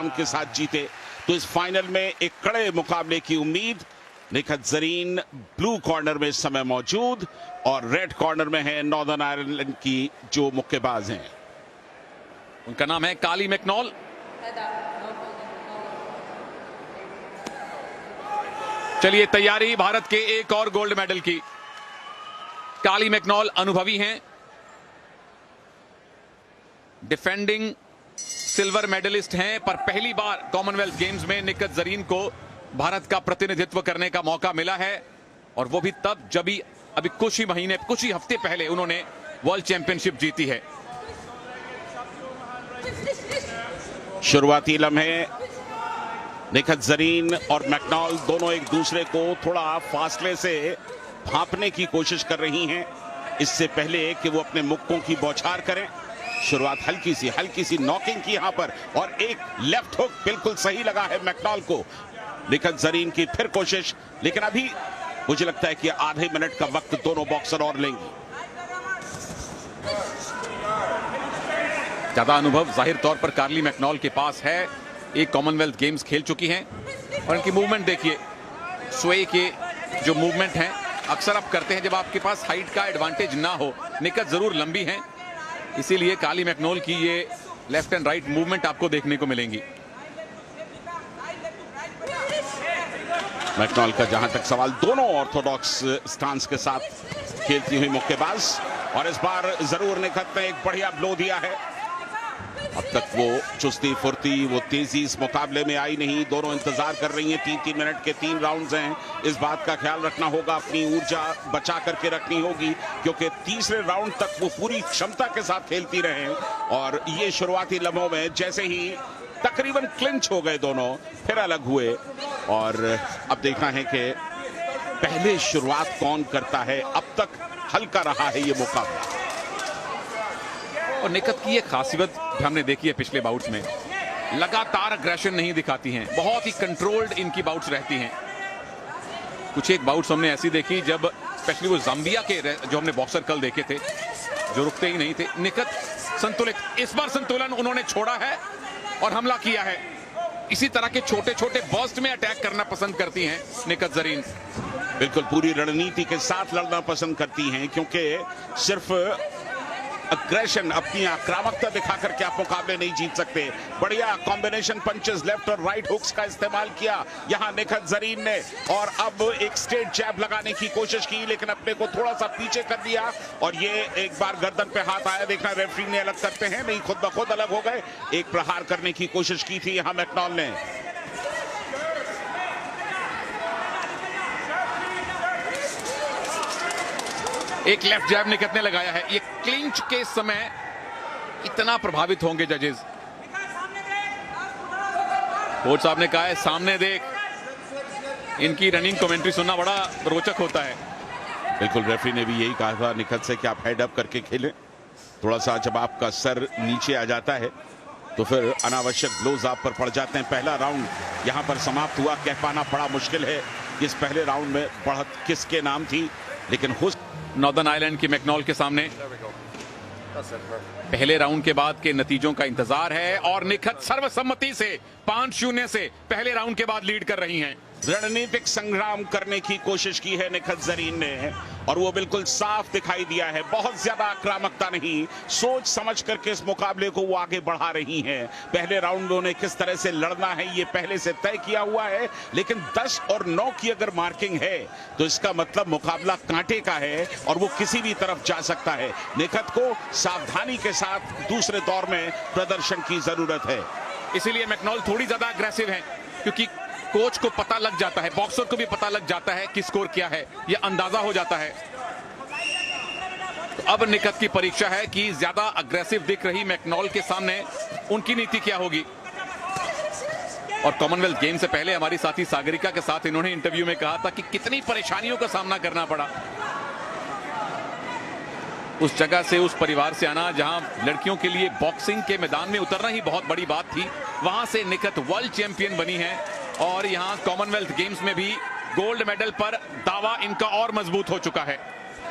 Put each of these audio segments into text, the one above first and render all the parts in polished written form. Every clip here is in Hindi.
के साथ जीते तो इस फाइनल में एक कड़े मुकाबले की उम्मीद। निखत जरीन ब्लू कॉर्नर में इस समय मौजूद और रेड कॉर्नर में है नॉर्दर्न आयरलैंड की जो मुक्केबाज हैं, उनका नाम है काली मैकनॉल। चलिए, तैयारी भारत के एक और गोल्ड मेडल की। काली मैकनॉल अनुभवी हैं, डिफेंडिंग सिल्वर मेडलिस्ट हैं, पर पहली बार कॉमनवेल्थ गेम्स में निखत जरीन को भारत का प्रतिनिधित्व करने का मौका मिला है, और वो भी तब जब अभी कुछ ही हफ्ते पहले उन्होंने वर्ल्ड चैंपियनशिप जीती है। शुरुआती लम्हे निखत जरीन और मैकनॉल दोनों एक दूसरे को थोड़ा फासले से भांपने की कोशिश कर रही हैं, इससे पहले कि वो अपने मुक्कों की बौछार करें। शुरुआत हल्की सी नॉकिंग की यहां पर, और एक लेफ्ट हुक बिल्कुल सही लगा है मैकनॉल को। निखत जरीन की फिर कोशिश, लेकिन अभी मुझे लगता है कि आधे मिनट का वक्त दोनों बॉक्सर और लेंगी। ज्यादा अनुभव जाहिर तौर पर कार्ली मैकनॉल के पास है, एक कॉमनवेल्थ गेम्स खेल चुकी हैं, और इनकी मूवमेंट देखिए, स्वे के जो मूवमेंट हैं अक्सर आप करते हैं जब आपके पास हाइट का एडवांटेज ना हो। निखत जरूर लंबी हैं, इसीलिए काली मैकनॉल की ये लेफ्ट एंड राइट मूवमेंट आपको देखने को मिलेंगी। मैकनॉल का जहां तक सवाल, दोनों ऑर्थोडॉक्स स्टांस के साथ खेलती हुई मुक्केबाज, और इस बार जरूर निखत ने एक बढ़िया ब्लो दिया है। अब तक वो चुस्ती फुर्ती, वो तेजी इस मुकाबले में आई नहीं। दोनों इंतजार कर रही हैं, 3-3 मिनट के 3 राउंड्स हैं। इस बात का ख्याल रखना होगा, अपनी ऊर्जा बचा करके रखनी होगी, क्योंकि तीसरे राउंड तक वो पूरी क्षमता के साथ खेलती रहे। और ये शुरुआती लम्हों में जैसे ही तकरीबन क्लिंच हो गए दोनों, फिर अलग हुए, और अब देखना है कि पहले शुरुआत कौन करता है। अब तक हल्का रहा है ये मुकाबला, और निखत की ये खासियत हमने देखी है पिछले बाउट्स में, लगातार अग्रेशन नहीं दिखाती हैं, बहुत ही कंट्रोल्ड इनकी बाउट्स रहती हैं। कुछ एक बाउट्स हमने ऐसी देखी जब स्पेशली वो जाम्बिया के जो हमने बॉक्सर कल देखे थे, जो रुकते ही नहीं थे। निखत संतुलित, इस बार संतुलन उन्होंने छोड़ा है और हमला किया है। इसी तरह के छोटे छोटे बर्स्ट में अटैक करना पसंद करती हैं निखत जरीन। बिल्कुल पूरी रणनीति के साथ लड़ना पसंद करती हैं, क्योंकि सिर्फ अग्रेशन, अपनी आक्रामकता दिखा करके आप मुकाबले नहीं जीत सकते। बढ़िया कॉम्बिनेशन पंचेस, लेफ्ट और राइट हुक्स का इस्तेमाल किया यहां निखत जरीन ने, और अब एक स्ट्रेट जैब लगाने की कोशिश की, लेकिन अपने को थोड़ा सा पीछे कर दिया, और ये एक बार गर्दन पे हाथ आया, देखना रेफरी ने अलग करते हैं, नहीं खुद ब खुद अलग हो गए। एक प्रहार करने की कोशिश की थी यहां मैकनॉल ने। एक लेफ्ट जैब निखत ने लगाया है। ये क्लिंच के समय इतना प्रभावित होंगे जजेस। कोच साहब ने कहा है सामने देख। इनकी रनिंग कमेंट्री सुनना बड़ा रोचक होता है। बिल्कुल, रेफरी ने भी यही कहा था निखत से कि आप हेड अप करके खेलें। थोड़ा सा जब आपका सर नीचे आ जाता है तो फिर अनावश्यक ब्लोज आप पर पड़ जाते हैं। पहला राउंड यहां पर समाप्त हुआ, कह पाना बड़ा मुश्किल है इस पहले राउंड में बढ़त किसके नाम थी, लेकिन नॉर्दर्न आयरलैंड की मैकनॉल के सामने पहले राउंड के बाद के नतीजों का इंतजार है, और निखत सर्वसम्मति से 5-0 से पहले राउंड के बाद लीड कर रही हैं। रणनीतिक संग्राम करने की कोशिश की है निखत जरीन ने, और वो बिल्कुल साफ दिखाई दिया है। बहुत ज्यादा आक्रामकता नहीं, सोच समझ करके इस मुकाबले को वो आगे बढ़ा रही हैं। पहले राउंड में उन्हें किस तरह से लड़ना है ये पहले से तय किया हुआ है, लेकिन 10 और 9 की अगर मार्किंग है तो इसका मतलब मुकाबला कांटे का है, और वो किसी भी तरफ जा सकता है। निखत को सावधानी के साथ दूसरे दौर में प्रदर्शन की जरूरत है। इसीलिए मैकनॉल थोड़ी ज्यादा अग्रेसिव है, क्योंकि कोच को पता लग जाता है, बॉक्सर को भी पता लग जाता है कि स्कोर क्या है, ये अंदाजा हो जाता है। तो अब निखत की परीक्षा है कि ज्यादा अग्रेसिव दिख रही मैकनॉल के सामने उनकी नीति क्या होगी। और कॉमनवेल्थ गेम से पहले हमारी साथी सागरिका के साथ इन्होंने इंटरव्यू में कहा था कि कितनी परेशानियों का सामना करना पड़ा, उस जगह से, उस परिवार से आना जहां लड़कियों के लिए बॉक्सिंग के मैदान में उतरना ही बहुत बड़ी बात थी। वहां से निखत वर्ल्ड चैंपियन बनी है, और यहां कॉमनवेल्थ गेम्स में भी गोल्ड मेडल पर दावा इनका और मजबूत हो चुका है।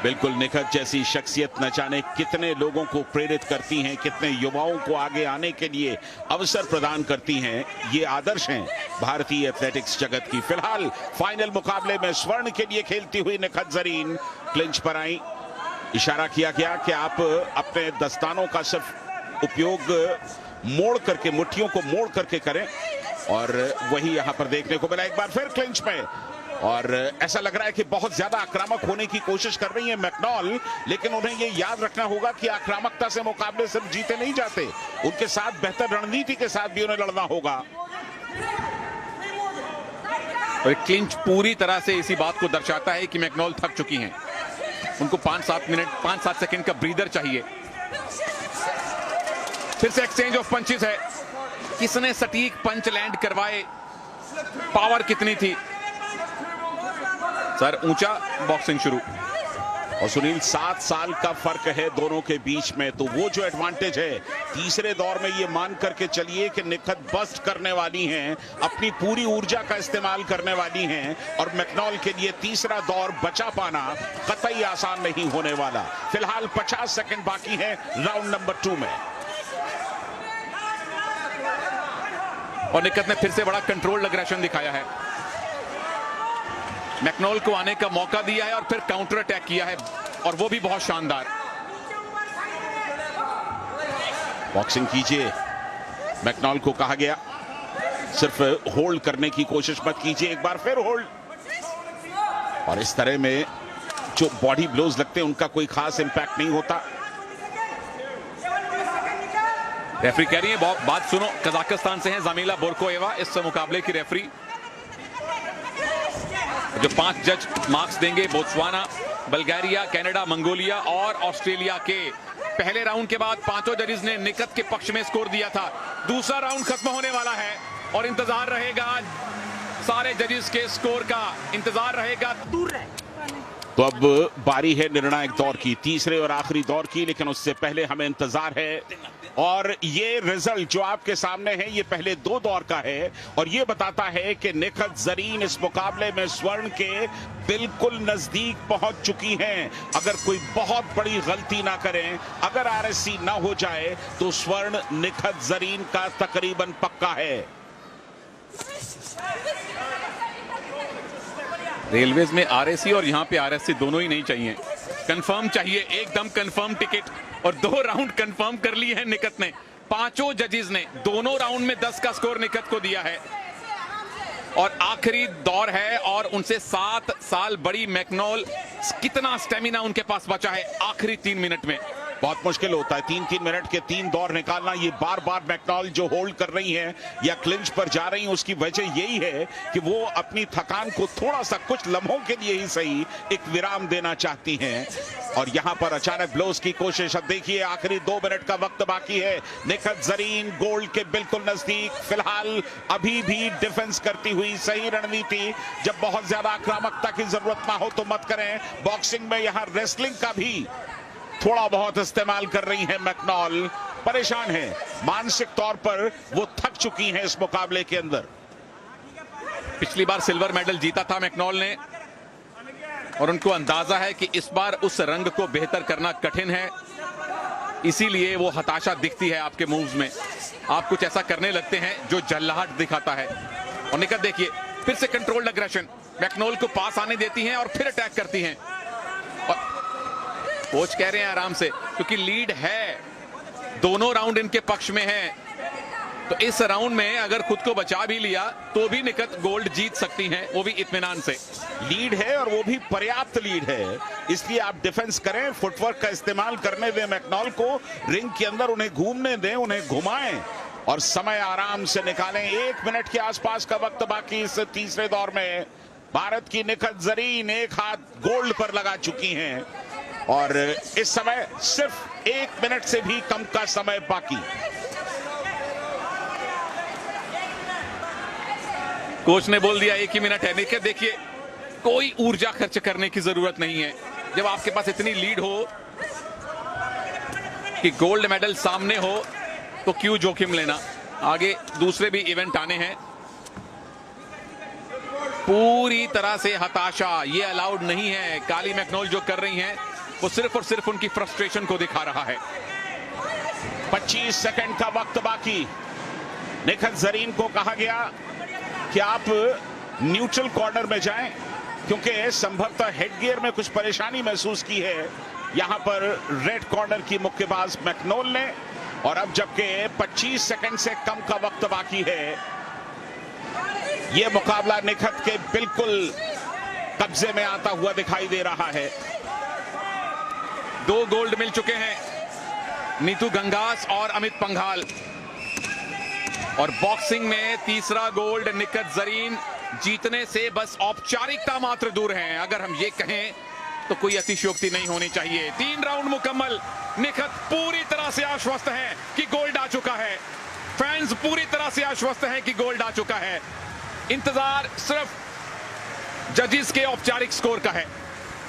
बिल्कुल, निखत जैसी शख्सियत न जाने कितने लोगों को प्रेरित करती हैं, कितने युवाओं को आगे आने के लिए अवसर प्रदान करती हैं। ये आदर्श हैं भारतीय एथलेटिक्स जगत की। फिलहाल फाइनल मुकाबले में स्वर्ण के लिए खेलती हुई निखत जरीन क्लिंच पर आई। इशारा किया गया कि आप अपने दस्तानों का सिर्फ उपयोग मोड़ करके, मुट्ठियों को मोड़ करके करें, और वही यहां पर देखने को मिला। एक बार फिर क्लिंच में, और ऐसा लग रहा है कि बहुत ज्यादा आक्रामक होने की कोशिश कर रही है मैकडॉल, लेकिन उन्हें ये याद रखना होगा कि आक्रामकता से मुकाबले सिर्फ जीते नहीं जाते, उनके साथ बेहतर रणनीति के साथ भी उन्हें लड़ना होगा। और क्लिंच पूरी तरह से इसी बात को दर्शाता है कि मैकडॉल थक चुकी हैं। उनको 5-7 सेकंड का ब्रीदर चाहिए। फिर से एक्सचेंज ऑफ पंचेस है। किसने सटीक पंच लैंड करवाए, पावर कितनी थी। सर ऊंचा, बॉक्सिंग शुरू। और सुनील, 7 साल का फर्क है दोनों के बीच में, तो वो जो एडवांटेज है तीसरे दौर में, ये मान करके चलिए कि निखत बस्ट करने वाली हैं, अपनी पूरी ऊर्जा का इस्तेमाल करने वाली हैं, और मैकडॉल के लिए तीसरा दौर बचा पाना कतई आसान नहीं होने वाला। फिलहाल 50 सेकंड बाकी है राउंड नंबर 2 में। और निखत ने फिर से बड़ा कंट्रोल्ड अग्रेशन दिखाया है। मैकडॉल को आने का मौका दिया है और फिर काउंटर अटैक किया है, और वो भी बहुत शानदार। बॉक्सिंग कीजिए, मैकडॉल को कहा गया सिर्फ होल्ड करने की कोशिश मत कीजिए। एक बार फिर होल्ड, और इस तरह में जो बॉडी ब्लोज लगते हैं उनका कोई खास इंपैक्ट नहीं होता। रेफरी कह रही है, बात सुनो, कजाकिस्तान से हैं जामिला बोरकोएवा इस मुकाबले की रेफरी। जो 5 जज मार्क्स देंगे बोत्सवाना, बल्गारिया, कनाडा, मंगोलिया और ऑस्ट्रेलिया के। पहले राउंड के बाद 5 जजेस ने निखत के पक्ष में स्कोर दिया था। दूसरा राउंड खत्म होने वाला है और इंतजार रहेगा, सारे जजेस के स्कोर का इंतजार रहेगा। तो अब बारी है निर्णायक दौर की, तीसरे और आखिरी दौर की, लेकिन उससे पहले हमें इंतजार है, और ये रिजल्ट जो आपके सामने है ये पहले 2 दौर का है, और ये बताता है कि निखत जरीन इस मुकाबले में स्वर्ण के बिल्कुल नजदीक पहुंच चुकी हैं। अगर कोई बहुत बड़ी गलती ना करें, अगर आरएससी ना हो जाए, तो स्वर्ण निखत जरीन का तकरीबन पक्का है। रेलवेज में आरएससी और यहां पे आरएससी दोनों ही नहीं चाहिए, कंफर्म चाहिए, एकदम कंफर्म टिकट। और 2 राउंड कंफर्म कर लिए हैं निखत ने। 5 जजेस ने दोनों राउंड में 10 का स्कोर निखत को दिया है, और आखिरी दौर है, और उनसे 7 साल बड़ी मैकडॉल। कितना स्टेमिना उनके पास बचा है आखिरी 3 मिनट में। बहुत मुश्किल होता है 3-3 मिनट के 3 दौर निकालना। ये बार बार मैकडॉल जो होल्ड कर रही हैं या क्लिंच पर जा रही हैं, उसकी वजह यही है कि वो अपनी थकान को थोड़ा सा, कुछ लम्हों के लिए ही सही, एक विराम देना चाहती हैं। और यहां पर अचानक ब्लोज की कोशिश। अब देखिए, आखिरी 2 मिनट का वक्त बाकी है। निखत जरीन गोल्ड के बिल्कुल नजदीक। फिलहाल अभी भी डिफेंस करती हुई, सही रणनीति। जब बहुत ज्यादा आक्रामकता की जरूरत ना हो तो मत करें। बॉक्सिंग में यहां रेसलिंग का भी थोड़ा बहुत इस्तेमाल कर रही है मैकडॉल। परेशान है, मानसिक तौर पर वो थक चुकी हैं इस मुकाबले के अंदर। पिछली बार सिल्वर मेडल जीता था मैकडॉल ने, और उनको अंदाजा है कि इस बार उस रंग को बेहतर करना कठिन है, इसीलिए वो हताशा दिखती है आपके मूव्स में। आप कुछ ऐसा करने लगते हैं जो जल्लाहट दिखाता है। और निखत देखिए, फिर से कंट्रोल्ड अग्रेशन, मैकडॉल को पास आने देती हैं और फिर अटैक करती हैं। और कोच कह रहे हैं आराम से, क्योंकि लीड है, दोनों राउंड इनके पक्ष में है। तो इस राउंड में अगर खुद को बचा भी लिया तो भी निखत गोल्ड जीत सकती हैं, वो भी इत्मीनान से। लीड है और वो भी पर्याप्त लीड है, इसलिए आप डिफेंस करें, फुटवर्क का इस्तेमाल करने दें मैकडॉल को, रिंग के अंदर उन्हें घूमने दें, उन्हें घुमाएं और समय आराम से निकालें। 1 मिनट के आसपास का वक्त बाकी इस तीसरे दौर में। भारत की निखत जरीन एक हाथ गोल्ड पर लगा चुकी हैं, और इस समय सिर्फ 1 मिनट से भी कम का समय बाकी। कोच ने बोल दिया 1 ही मिनट है। निखत देखिए, कोई ऊर्जा खर्च करने की जरूरत नहीं है। जब आपके पास इतनी लीड हो कि गोल्ड मेडल सामने हो, तो क्यों जोखिम लेना। आगे दूसरे भी इवेंट आने हैं। पूरी तरह से हताशा ये अलाउड नहीं है। काली मैकडॉल जो कर रही हैं वो सिर्फ और सिर्फ उनकी फ्रस्ट्रेशन को दिखा रहा है। 25 सेकंड का वक्त बाकी। निखत जरीन को कहा गया कि आप न्यूट्रल कॉर्नर में जाएं, क्योंकि संभवतः हेडगियर में कुछ परेशानी महसूस की है यहां पर रेड कॉर्नर की मुक्केबाज मैकनोल ने। और अब जबकि 25 सेकंड से कम का वक्त बाकी है, यह मुकाबला निखत के बिल्कुल कब्जे में आता हुआ दिखाई दे रहा है। 2 गोल्ड मिल चुके हैं, नीतू गंगास और अमित पंघाल। और बॉक्सिंग में तीसरा गोल्ड निखत जरीन जीतने से बस औपचारिकता मात्र दूर है, अगर हम ये कहें तो कोई अतिशयोक्ति नहीं होनी चाहिए। 3 राउंड मुकम्मल। निखत पूरी तरह से आश्वस्त है कि गोल्ड आ चुका है। फैंस पूरी तरह से आश्वस्त हैं कि गोल्ड आ चुका है। इंतजार सिर्फ जजेस के औपचारिक स्कोर का है।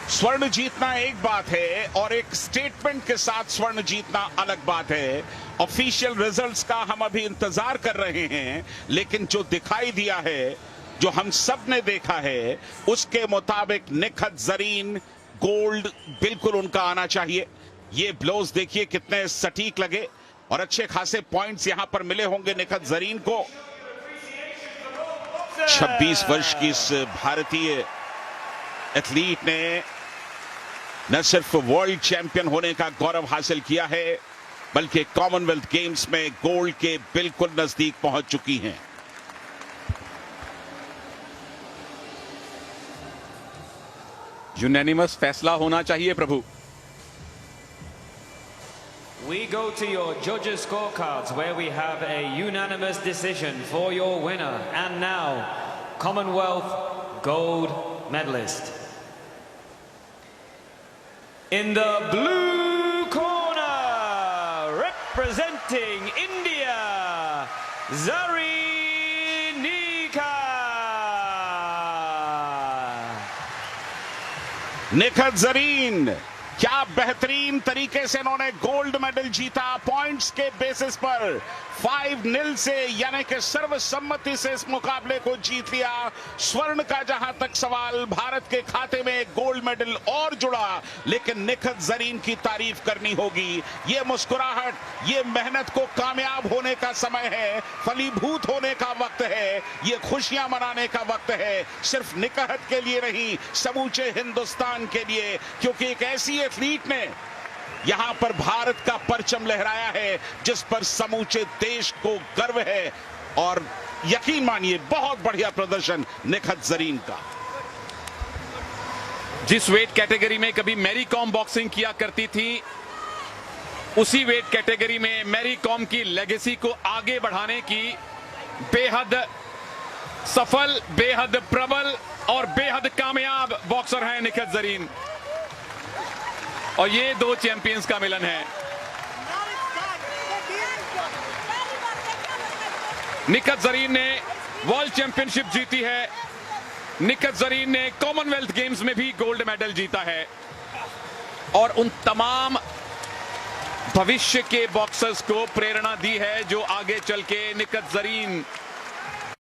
स्वर्ण जीतना एक बात है और एक स्टेटमेंट के साथ स्वर्ण जीतना अलग बात है। ऑफिशियल रिजल्ट्स का हम अभी इंतजार कर रहे हैं, लेकिन जो दिखाई दिया है, जो हम सब ने देखा है, उसके मुताबिक निखत जरीन गोल्ड बिल्कुल उनका आना चाहिए। ये ब्लोज देखिए कितने सटीक लगे और अच्छे खासे पॉइंट्स यहां पर मिले होंगे निखत जरीन को। 26 वर्ष की इस भारतीय एथलीट ने न सिर्फ वर्ल्ड चैंपियन होने का गौरव हासिल किया है, बल्कि कॉमनवेल्थ गेम्स में गोल्ड के बिल्कुल नजदीक पहुंच चुकी हैं। यूनैनिमस फैसला होना चाहिए प्रभु। We go to your judges' scorecards where we have a unanimous decision for your winner and now Commonwealth gold medalist. In the blue corner, representing India, Zareen Nikar. Nikhat Zareen क्या बेहतरीन तरीके से इन्होंने गोल्ड मेडल जीता। पॉइंट्स के बेसिस पर 5-0 से, यानी कि सर्वसम्मति से इस मुकाबले को जीत लिया। स्वर्ण का जहां तक सवाल, भारत के खाते में एक गोल्ड मेडल और जुड़ा, लेकिन निखत जरीन की तारीफ करनी होगी। ये मुस्कुराहट, ये मेहनत को कामयाब होने का समय है, फलीभूत होने का वक्त है, ये खुशियां मनाने का वक्त है, सिर्फ निखत के लिए नहीं, समूचे हिंदुस्तान के लिए, क्योंकि एक ऐसी एथलीट ने यहां पर भारत का परचम लहराया है जिस पर समूचे देश को गर्व है। और यकीन मानिए, बहुत बढ़िया प्रदर्शन निखत जरीन का। जिस वेट कैटेगरी में कभी मैरी कॉम बॉक्सिंग किया करती थी, उसी वेट कैटेगरी में मैरी कॉम की लेगेसी को आगे बढ़ाने की बेहद सफल, बेहद प्रबल और बेहद कामयाब बॉक्सर हैं निखत जरीन। और ये 2 चैंपियंस का मिलन है। निखत जरीन ने वर्ल्ड चैंपियनशिप जीती है, निखत जरीन ने कॉमनवेल्थ गेम्स में भी गोल्ड मेडल जीता है। और उन तमाम भविष्य के बॉक्सर्स को प्रेरणा दी है जो आगे चल के निखत जरीन